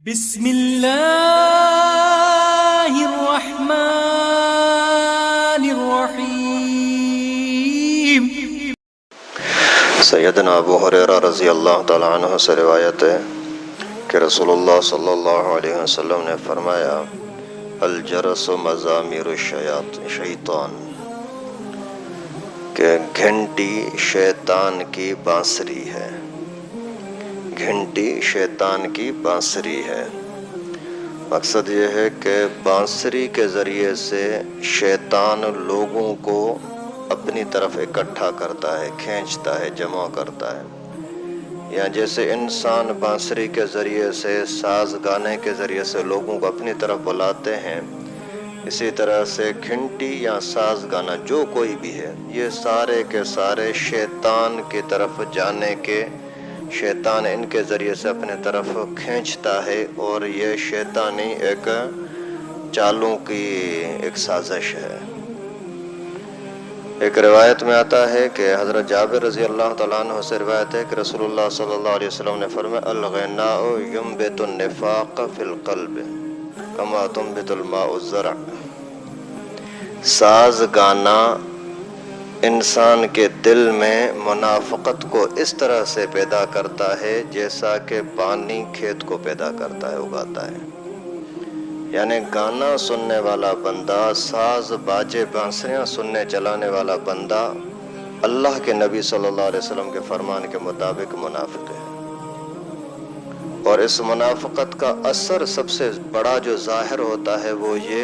بسم الله الرحمن الرحیم۔ سیدنا ابو ہریرہ رضی اللہ تعالیٰ عنہ سے روایت ہے کہ رسول اللہ صلی اللہ علیہ وسلم نے فرمایا الجرس مزامیر الشیطان، کہ گھنٹی شیطان کی بانسری ہے، گھنٹی شیطان کی بانسری ہے۔ مقصد یہ ہے کہ بانسری کے ذریعے سے شیطان لوگوں کو اپنی طرف اکٹھا کرتا ہے، کھینچتا ہے، جمع کرتا ہے۔ یا جیسے انسان بانسری کے ذریعے سے، ساز گانے کے ذریعے سے لوگوں کو اپنی طرف بلاتے ہیں، اسی طرح سے گھنٹی یا ساز گانا جو کوئی بھی ہے، یہ سارے کے سارے شیطان کی طرف جانے کے، شیطان ان کے ذریعے سے اپنے طرف کھینچتا ہے، اور یہ شیطانی ایک چالوں کی ایک سازش ہے۔ ایک روایت میں آتا ہے کہ حضرت جابر رضی اللہ تعالیٰ عنہ سے روایت ہے کہ رسول اللہ صلی اللہ علیہ وسلم نے فرمایا الغناء ينبت النفاق في القلب كما تنبت الماء الزرع۔ ساز گانا انسان کے دل میں منافقت کو اس طرح سے پیدا کرتا ہے جیسا کہ پانی کھیت کو پیدا کرتا ہے، اگاتا ہے۔ یعنی گانا سننے والا بندہ، ساز باجے بانسریاں سننے چلانے والا بندہ اللہ کے نبی صلی اللہ علیہ وسلم کے فرمان کے مطابق منافق ہے۔ اور اس منافقت کا اثر سب سے بڑا جو ظاہر ہوتا ہے وہ یہ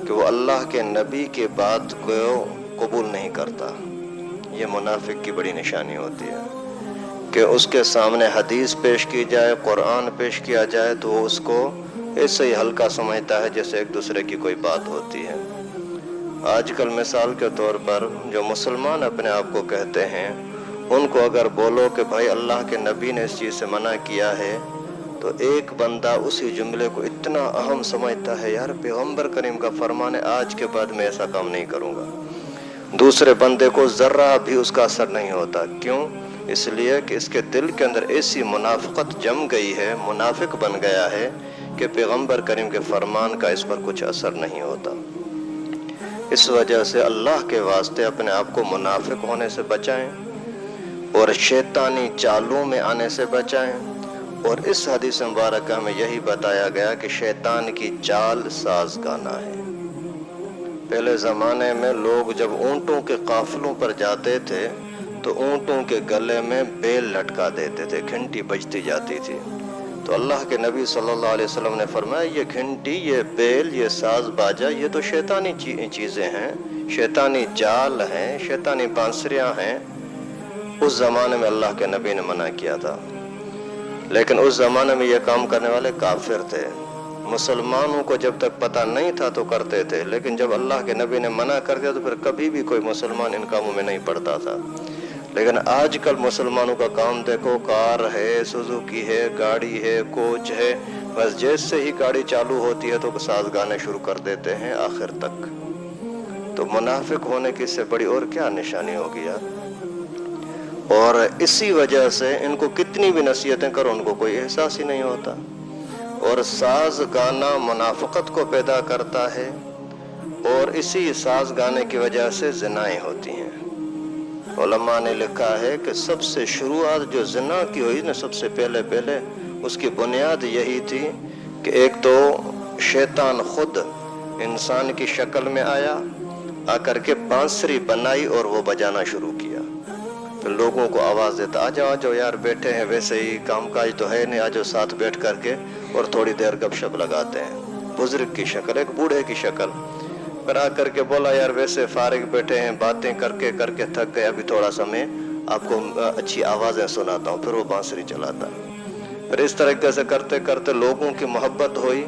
کہ وہ اللہ کے نبی کے بات کو قبول نہیں کرتا۔ یہ منافق کی بڑی نشانی ہوتی ہے کہ اس کے سامنے حدیث پیش کی جائے، قرآن پیش کیا جائے تو وہ اس کو ایسے ہی ہلکا سمجھتا ہے جیسے ایک دوسرے کی کوئی بات ہوتی ہے۔ آج کل مثال کے طور پر جو مسلمان اپنے آپ کو کہتے ہیں، ان کو اگر بولو کہ بھائی اللہ کے نبی نے اس چیز سے منع کیا ہے، تو ایک بندہ اسی جملے کو اتنا اہم سمجھتا ہے، یار پیغمبر کریم کا فرمان ہے، آج کے بعد میں ایسا کام نہیں کروں گا۔ دوسرے بندے کو ذرہ بھی اس کا اثر نہیں ہوتا۔ کیوں؟ اس لیے کہ اس کے دل کے اندر ایسی منافقت جم گئی ہے، منافق بن گیا ہے کہ پیغمبر کریم کے فرمان کا اس پر کچھ اثر نہیں ہوتا۔ اس وجہ سے اللہ کے واسطے اپنے آپ کو منافق ہونے سے بچائیں اور شیطانی چالوں میں آنے سے بچائیں۔ اور اس حدیث مبارکہ میں یہی بتایا گیا کہ شیطان کی چال ساز گانا ہے۔ پہلے زمانے میں لوگ جب اونٹوں کے قافلوں پر جاتے تھے تو اونٹوں کے گلے میں بیل لٹکا دیتے تھے، گھنٹی بجتی جاتی تھی۔ تو اللہ کے نبی صلی اللہ علیہ وسلم نے فرمایا یہ گھنٹی، یہ بیل، یہ ساز باجا، یہ تو شیطانی چیزیں ہیں، شیطانی جال ہیں، شیطانی بانسریاں ہیں۔ اس زمانے میں اللہ کے نبی نے منع کیا تھا، لیکن اس زمانے میں یہ کام کرنے والے کافر تھے۔ مسلمانوں کو جب تک پتہ نہیں تھا تو کرتے تھے، لیکن جب اللہ کے نبی نے منع کر دیا تو پھر کبھی بھی کوئی مسلمان ان کاموں میں نہیں پڑتا تھا۔ لیکن آج کل مسلمانوں کا کام دیکھو، کار ہے، سوزوکی ہے، گاڑی ہے، کوچ ہے، بس جیسے ہی گاڑی چالو ہوتی ہے تو ساز گانے شروع کر دیتے ہیں آخر تک۔ تو منافق ہونے کی اس سے بڑی اور کیا نشانی ہوگی یار؟ اور اسی وجہ سے ان کو کتنی بھی نصیحتیں کرو ان کو کوئی احساس ہی نہیں ہوتا۔ اور ساز گانا منافقت کو پیدا کرتا ہے، اور اسی ساز گانے کی وجہ سے زنائیں ہوتی ہیں۔ علماء نے لکھا ہے کہ سب سے شروعات جو زنا کی ہوئی نا، سب سے پہلے اس کی بنیاد یہی تھی کہ ایک تو شیطان خود انسان کی شکل میں آ کر کے بانسری بنائی اور وہ بجانا شروع کیا۔ پھر لوگوں کو آواز دیتا، آ جاؤ یار، بیٹھے ہیں، ویسے ہی کام کاج تو ہے نہیں، آ جاؤ ساتھ بیٹھ کر کے اور تھوڑی دیر گپ شپ لگاتے ہیں۔ بزرگ کی شکل، ایک بوڑھے کی شکل، پھر آ کر کے بولا یار ویسے فارغ بیٹھے ہیں، باتیں کر کے تھک گئے، ابھی تھوڑا سا میں آپ کو اچھی آوازیں سناتا ہوں، پھر وہ بانسری چلاتا۔ پھر اس طریقے سے کرتے کرتے لوگوں کی محبت ہوئی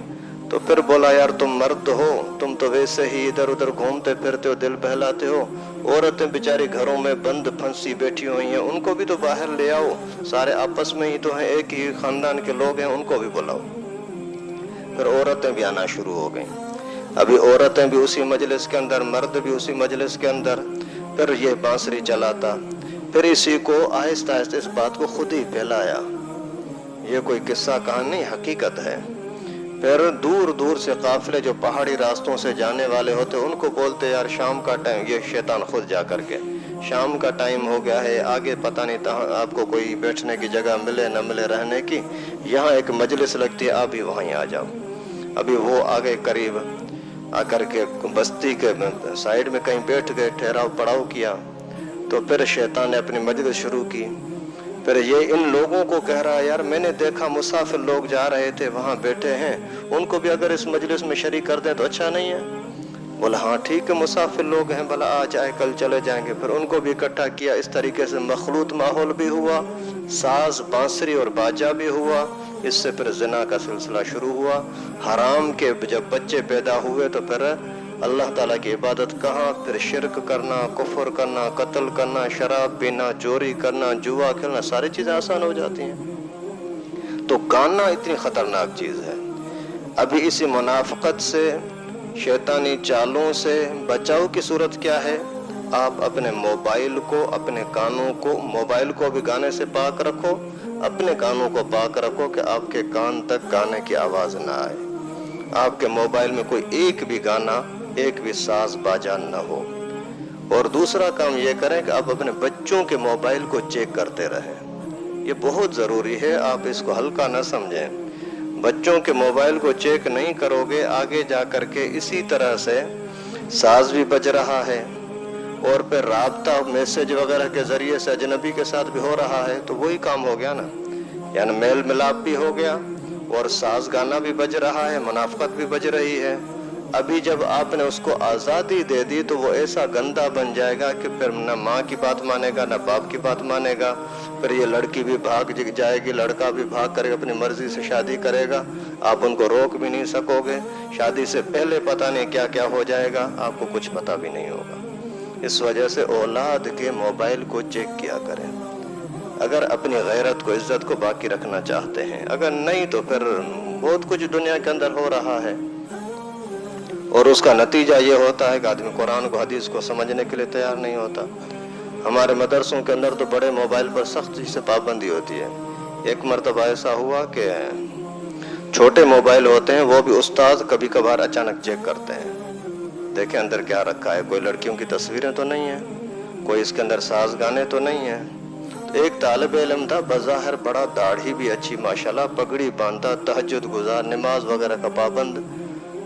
تو پھر بولا یار تم مرد ہو، تم تو ویسے ہی ادھر ادھر گھومتے پھرتے ہو، دل بہلاتے ہو، عورتیں بیچاری گھروں میں بند پھنسی بیٹھی ہوئی ہیں، ان کو بھی تو باہر لے آؤ، سارے آپس میں ہی تو ہیں، ایک ہی خاندان کے لوگ ہیں، ان کو بھی بلاؤ۔ پھر عورتیں بھی آنا شروع ہو گئیں، ابھی عورتیں بھی اسی مجلس کے اندر، مرد بھی اسی مجلس کے اندر، پھر یہ بانسری چلاتا۔ پھر اسی کو آہستہ آہستہ اس بات کو خود ہی پھیلایا، ये कोई किस्सा कहानी नहीं, हकीकत है। फिर दूर दूर से काफिले जो पहाड़ी रास्तों से जाने वाले होते उनको बोलते यार शाम का टाइम, ये शैतान खुद जा करके, शाम का टाइम हो गया है, आगे पता नहीं आपको कोई बैठने की जगह मिले न मिले रहने की, यहाँ एक मजलिस लगती है, आप भी वहीं आ जाओ। अभी वो आगे करीब आकर के बस्ती के साइड में कहीं बैठ गए, ठहराव पड़ाव किया, तो फिर शैतान ने अपनी मजलिस शुरू की। फिर ये इन लोगों को कह रहा है यार मैंने देखा मुसाफिर लोग जा रहे थे, वहाँ बैठे हैं, उनको भी अगर इस मजलिस में शरीक कर दें तो अच्छा नहीं है? बोला हाँ ठीक है, मुसाफिर लोग हैं, भला आज आए कल चले जाएंगे। फिर उनको भी इकट्ठा किया। इस तरीके से मखलूत माहौल भी हुआ, साज बांसुरी और बाजा भी हुआ। इससे फिर जिना का सिलसिला शुरू हुआ। हराम के जब बच्चे पैदा हुए तो फिर अल्लाह ताला की इबादत कहाँ, फिर शिरक करना, कुफ्र करना, कत्ल करना, शराब पीना, चोरी करना, जुआ खेलना, सारी चीज़ें आसान हो जाती हैं। तो गाना इतनी ख़तरनाक चीज़ है। अभी इसी मुनाफ़क़त से, शैतानी चालों से बचाव की सूरत क्या है? आप अपने मोबाइल को, अपने कानों को, मोबाइल को भी गाने से पाक रखो, अपने कानों को पाक रखो कि आपके कान तक गाने की आवाज़ ना आए, आपके मोबाइल में कोई एक भी गाना, एक भी साज बाजा न हो। और दूसरा काम ये करें कि आप अपने बच्चों के मोबाइल को चेक करते रहें। ये बहुत ज़रूरी है, आप इसको हल्का न समझें। बच्चों के मोबाइल को चेक नहीं करोगे, आगे जा कर के इसी तरह से साज भी बज रहा है और फिर राब्ता मैसेज वगैरह के ज़रिए से अजनबी के साथ भी हो रहा है, तो वही काम हो गया ना, यानी मेल मिलाप भी हो गया और साज गाना भी बज रहा है, मुनाफ़क़त भी बज रही है। अभी जब आपने उसको आज़ादी दे दी तो वो ऐसा गंदा बन जाएगा कि फिर न माँ की बात मानेगा न बाप की बात मानेगा। फिर ये लड़की भी भाग जाएगी, लड़का भी भाग कर अपनी मर्जी से शादी करेगा, आप उनको रोक भी नहीं सकोगे। शादी से पहले पता नहीं क्या क्या हो जाएगा, आपको कुछ पता भी नहीं होगा। इस वजह से औलाद के मोबाइल को चेक किया करें, अगर अपनी गैरत को, इज्जत को बाकी रखना चाहते हैं। अगर नहीं तो फिर बहुत कुछ दुनिया के अंदर हो रहा है और उसका नतीजा ये होता है कि आदमी कुरान को, हदीस को समझने के लिए तैयार नहीं होता। हमारे मदरसों के अंदर तो बड़े मोबाइल पर सख्ती से पाबंदी होती है। एक मरतबा ऐसा हुआ कि छोटे मोबाइल होते हैं, वो भी उस्ताद कभी कभार अचानक चेक करते हैं, देखें अंदर क्या रखा है, कोई लड़कियों की तस्वीरें तो नहीं है, कोई इसके अंदर साज गाने तो नहीं है। तो एक तालिब इल्म था, बज़ाहिर बड़ा, दाढ़ी भी अच्छी माशाल्लाह, पगड़ी बांधा, तहज्जुद गुजार, नमाज वगैरह का पाबंद।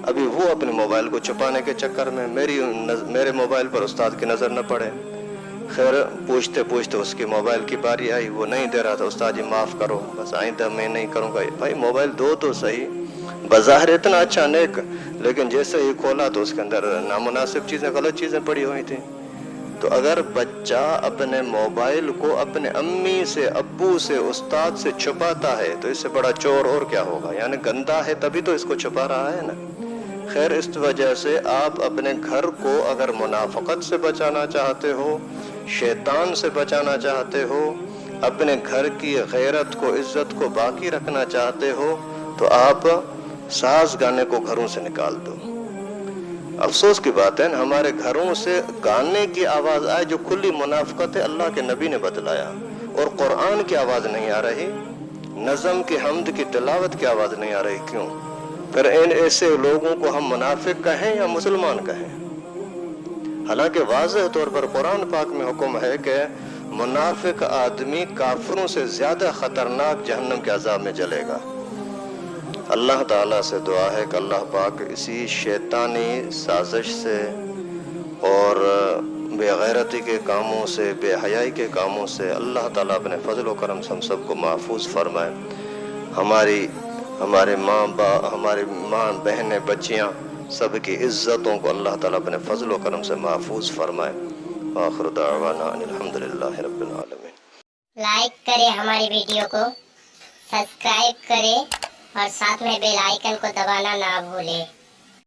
अभी वो अपने मोबाइल को छुपाने के चक्कर में मेरे मोबाइल पर उस्ताद की नज़र न पड़े। खैर पूछते पूछते उसकी मोबाइल की बारी आई, वो नहीं दे रहा था। उस्ताद जी माफ़ करो, बस आइंदा मैं नहीं करूँगा। भाई मोबाइल दो तो सही, बज़ाहिर इतना अच्छा नेक, लेकिन जैसे ही खोला तो उसके अंदर नामुनासिब चीज़ें, गलत चीज़ें पड़ी हुई थी। तो अगर बच्चा अपने मोबाइल को अपने अम्मी से, अब्बू से, उस्ताद से छुपाता है तो इससे बड़ा चोर और क्या होगा, यानी गंदा है तभी तो इसको छुपा रहा है ना। खैर इस वजह से आप अपने घर को अगर मुनाफ़क़त से बचाना चाहते हो, शैतान से बचाना चाहते हो, अपने घर की गैरत को, इज्जत को बाकी रखना चाहते हो, तो आप साज गाने को घरों से निकाल दो। अफसोस की बात है, हमारे घरों से गाने की आवाज़ आए जो खुली मुनाफ़क़त है, अल्लाह के नबी ने बतलाया, और कुरान की आवाज़ नहीं आ रही, नज़म की, हम्द की, तिलावत की आवाज़ नहीं आ रही। क्यों? फिर इन ऐसे लोगों को हम मुनाफिक कहें या मुसलमान कहें? हालांकि वाज़ेह तौर पर कुरान पाक में हुक्म है कि मुनाफिक आदमी काफिरों से ज़्यादा ख़तरनाक जहन्नम के अज़ाब में जलेगा। अल्लाह ताला से दुआ है कि अल्लाह पाक इसी शैतानी साजिश से और बेगैरती के कामों से, बेहयाई के कामों से अल्लाह ताला अपने फजल व करम से हम सबको महफूज फरमाए। हमारे हमारी माँ बहनें, बच्चियाँ, सबकी इज़्ज़तों को अल्लाह ताला अपने फजल व करम से महफूज फरमाए। आखिर दावाना अल्हम्दुलिल्लाहि रब्बिल आलमीन। लाइक करें हमारी वीडियो को, सब्सक्राइब करें और साथ में बेल आइकन को दबाना ना भूलें।